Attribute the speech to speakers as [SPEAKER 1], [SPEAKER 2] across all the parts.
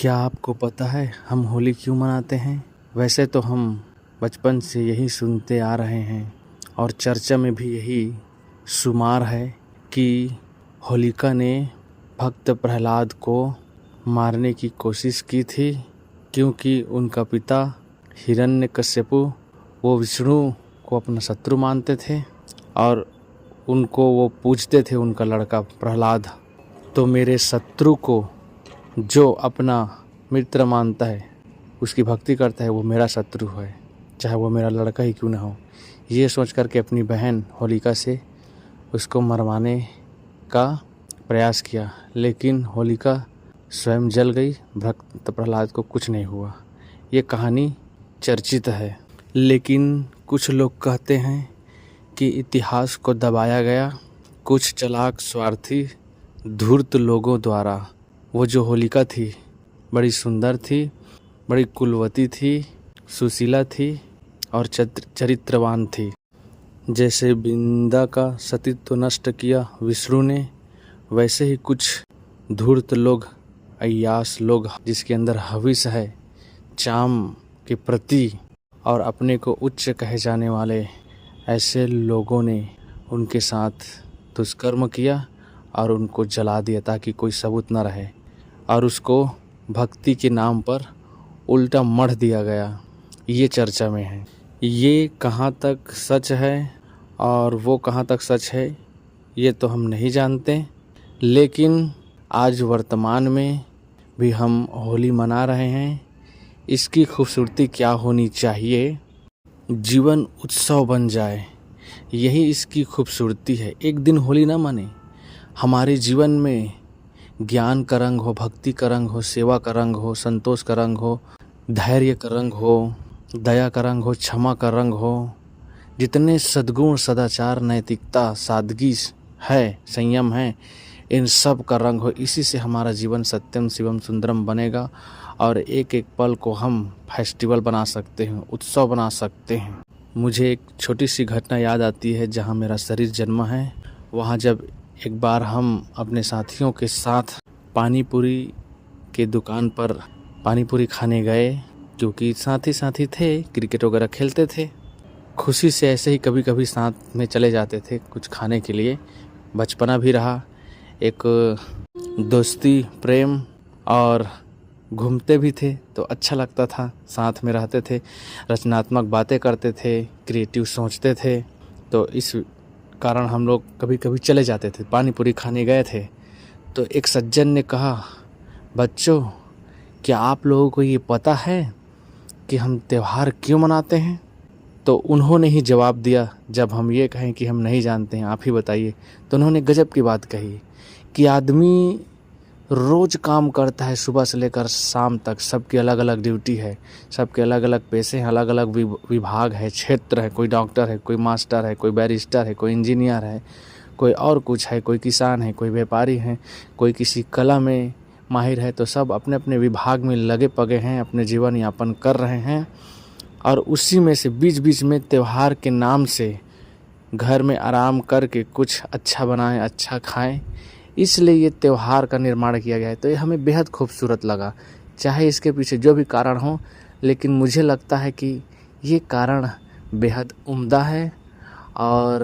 [SPEAKER 1] क्या आपको पता है हम होली क्यों मनाते हैं? वैसे तो हम बचपन से यही सुनते आ रहे हैं और चर्चा में भी यही शुमार है कि होलिका ने भक्त प्रहलाद को मारने की कोशिश की थी, क्योंकि उनका पिता हिरण्यकश्यपु वो विष्णु को अपना शत्रु मानते थे और उनको वो पूजते थे, उनका लड़का प्रहलाद। तो मेरे शत्रु को जो अपना मित्र मानता है, उसकी भक्ति करता है, वो मेरा शत्रु है, चाहे वो मेरा लड़का ही क्यों ना हो। ये सोच कर के अपनी बहन होलिका से उसको मरवाने का प्रयास किया, लेकिन होलिका स्वयं जल गई, भक्त प्रहलाद को कुछ नहीं हुआ। ये कहानी चर्चित है, लेकिन कुछ लोग कहते हैं कि इतिहास को दबाया गया कुछ चालाक स्वार्थी धूर्त लोगों द्वारा। वो जो होलिका थी बड़ी सुंदर थी, बड़ी कुलवती थी, सुशीला थी और चरित्रवान थी। जैसे बिंदा का सतीत्व नष्ट किया विष्णु ने, वैसे ही कुछ धूर्त लोग, अय्यास लोग, जिसके अंदर हविस है चाम के प्रति और अपने को उच्च कहे जाने वाले ऐसे लोगों ने उनके साथ दुष्कर्म किया और उनको जला दिया ताकि कोई सबूत न रहे, और उसको भक्ति के नाम पर उल्टा मढ़ दिया गया। ये चर्चा में है। ये कहाँ तक सच है और वो कहाँ तक सच है ये तो हम नहीं जानते, लेकिन आज वर्तमान में भी हम होली मना रहे हैं। इसकी खूबसूरती क्या होनी चाहिए? जीवन उत्सव बन जाए, यही इसकी खूबसूरती है। एक दिन होली ना मने, हमारे जीवन में ज्ञान का रंग हो, भक्ति का रंग हो, सेवा का रंग हो, संतोष का रंग हो, धैर्य का रंग हो, दया का रंग हो, क्षमा का रंग हो, जितने सद्गुण, सदाचार, नैतिकता, सादगी है, संयम है, इन सब का रंग हो। इसी से हमारा जीवन सत्यम शिवम सुंदरम बनेगा और एक एक पल को हम फेस्टिवल बना सकते हैं, उत्सव बना सकते हैं। मुझे एक छोटी सी घटना याद आती है जहाँ मेरा शरीर जन्मा है। वहाँ जब एक बार हम अपने साथियों के साथ पानी पूरी के दुकान पर पानी पूरी खाने गए, क्योंकि साथी थे, क्रिकेट वगैरह खेलते थे। खुशी से ऐसे ही कभी कभी साथ में चले जाते थे कुछ खाने के लिए। बचपना भी रहा, एक दोस्ती, प्रेम और घूमते भी थे तो अच्छा लगता था। साथ में रहते थे, रचनात्मक बातें करते थे, क्रिएटिव सोचते थे, तो इस कारण हम लोग कभी कभी चले जाते थे। पानी पूरी खाने गए थे तो एक सज्जन ने कहा, बच्चों क्या आप लोगों को ये पता है कि हम त्यौहार क्यों मनाते हैं? तो उन्होंने ही जवाब दिया, जब हम ये कहें कि हम नहीं जानते हैं, आप ही बताइए। तो उन्होंने गजब की बात कही कि आदमी रोज़ काम करता है सुबह से लेकर शाम तक, सबकी अलग अलग ड्यूटी है, सबके अलग अलग पेशे हैं, अलग अलग विभाग है, क्षेत्र है। कोई डॉक्टर है, कोई मास्टर है, कोई बैरिस्टर है, कोई इंजीनियर है, कोई और कुछ है, कोई किसान है, कोई व्यापारी है, कोई किसी कला में माहिर है। तो सब अपने अपने विभाग में लगे पगे हैं, अपने जीवन यापन कर रहे हैं। और उसी में से बीच बीच में त्यौहार के नाम से घर में आराम करके कुछ अच्छा बनाएं, अच्छा खाएं, इसलिए ये त्यौहार का निर्माण किया गया है। तो ये हमें बेहद खूबसूरत लगा, चाहे इसके पीछे जो भी कारण हो, लेकिन मुझे लगता है कि ये कारण बेहद उम्दा है और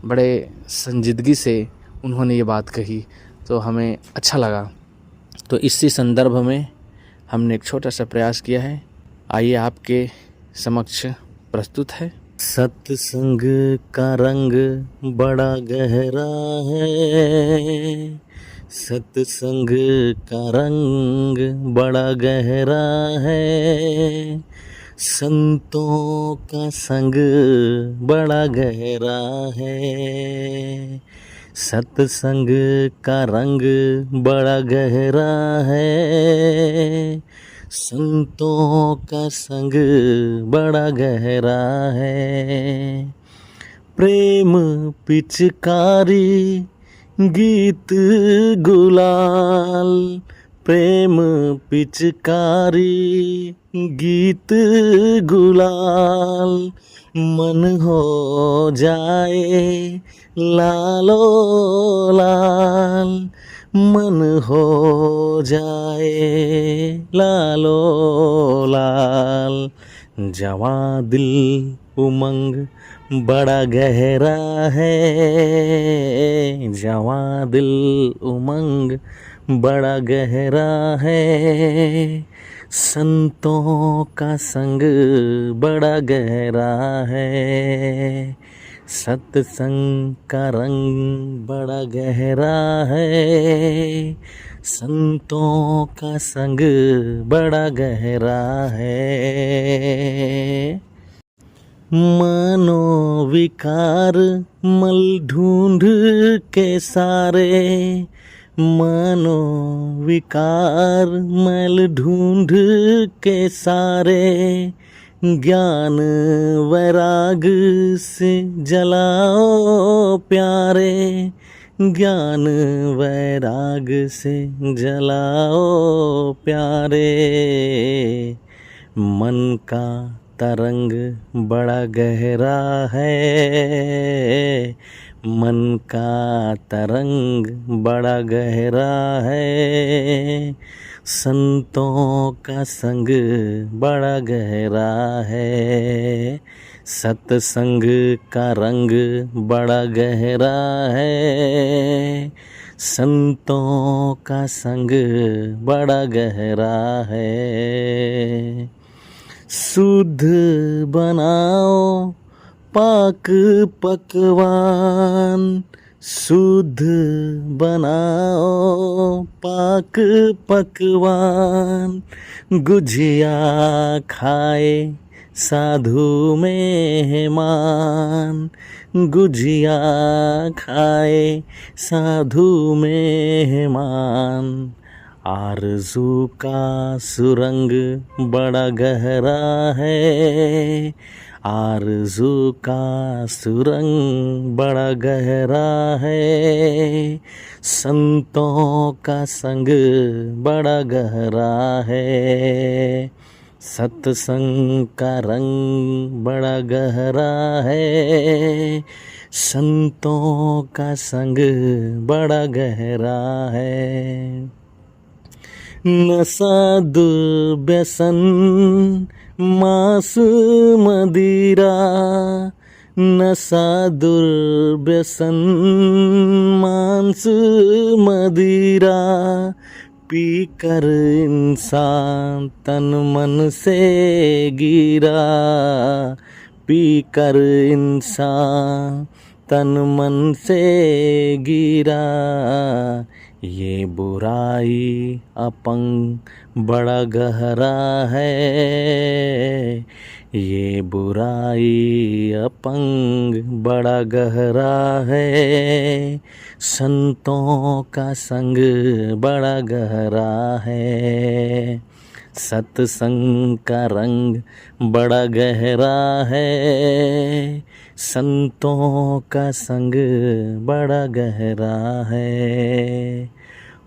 [SPEAKER 1] बड़े संजीदगी से उन्होंने ये बात कही, तो हमें अच्छा लगा। तो इसी संदर्भ में हमने एक छोटा सा प्रयास किया है, आइए आपके समक्ष प्रस्तुत है। सत्संग का रंग बड़ा गहरा है, सत्संग का रंग बड़ा गहरा है, संतों का संग बड़ा गहरा है, सत्संग का रंग बड़ा गहरा है, संतों का संग बड़ा गहरा है। प्रेम पिचकारी गीत गुलाल, प्रेम पिचकारी गीत गुलाल, मन हो जाए लालो लाल, मन हो जाए लालो लाल। जवां दिल उमंग बड़ा गहरा है, जवां दिल उमंग बड़ा गहरा है। संतों का संग बड़ा गहरा है, सत्संग का रंग बड़ा गहरा है। संतों का संग बड़ा गहरा है। मनोविकार मल ढूंढ के सारे, मनोविकार मल ढूंढ के सारे। ज्ञान वैराग से जलाओ प्यारे, ज्ञान वैराग से जलाओ प्यारे। मन का तरंग बड़ा गहरा है, मन का तरंग बड़ा गहरा है। संतों का संग बड़ा गहरा है, सत्संग का रंग बड़ा गहरा है। संतों का संग बड़ा गहरा है। शुद्ध बनाओ पाक पकवान, शुद्ध बनाओ पाक पकवान। गुझिया खाए साधु मेहमान, गुझिया खाए साधु मेहमान। आरज़ू का सुरंग बड़ा गहरा है, आरज़ू का सुरंग बड़ा गहरा है। संतों का संग बड़ा गहरा है, सत्संग का रंग बड़ा गहरा है। संतों का संग बड़ा गहरा है। नशा दुर्व्यसन मांस मदिरा, नशा दुर्व्यसन मांस मदिरा। पी कर इंसान तन मन से गिरा, पी कर इंसान तन मन से गिरा। ये बुराई अपंग बड़ा गहरा है, ये बुराई अपंग बड़ा गहरा है। संतों का संग बड़ा गहरा है, सत्संग का रंग बड़ा गहरा है। संतों का संग बड़ा गहरा है।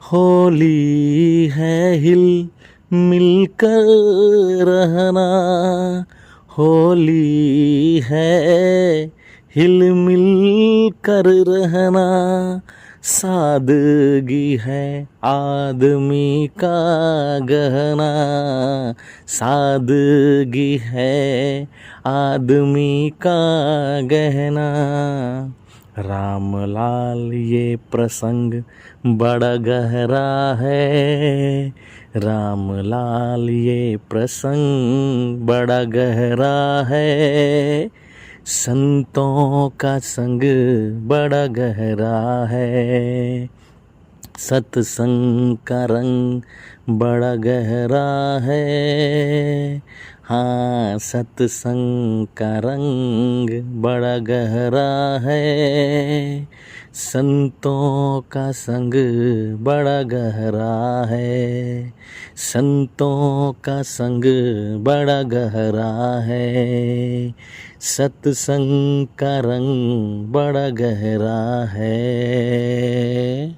[SPEAKER 1] होली है हिल मिलकर रहना, होली है हिल मिल कर रहना। सादगी है आदमी का गहना, सादगी है आदमी का गहना। राम लाल ये प्रसंग बड़ा गहरा है, राम लाल ये प्रसंग बड़ा गहरा है। संतों का संग बड़ा गहरा है, सत्संग का रंग बड़ा गहरा है। हाँ, सत्संग का रंग बड़ा गहरा है। संतों का संग बड़ा गहरा है, संतों का संग बड़ा गहरा है। सत्संग का रंग बड़ा गहरा है।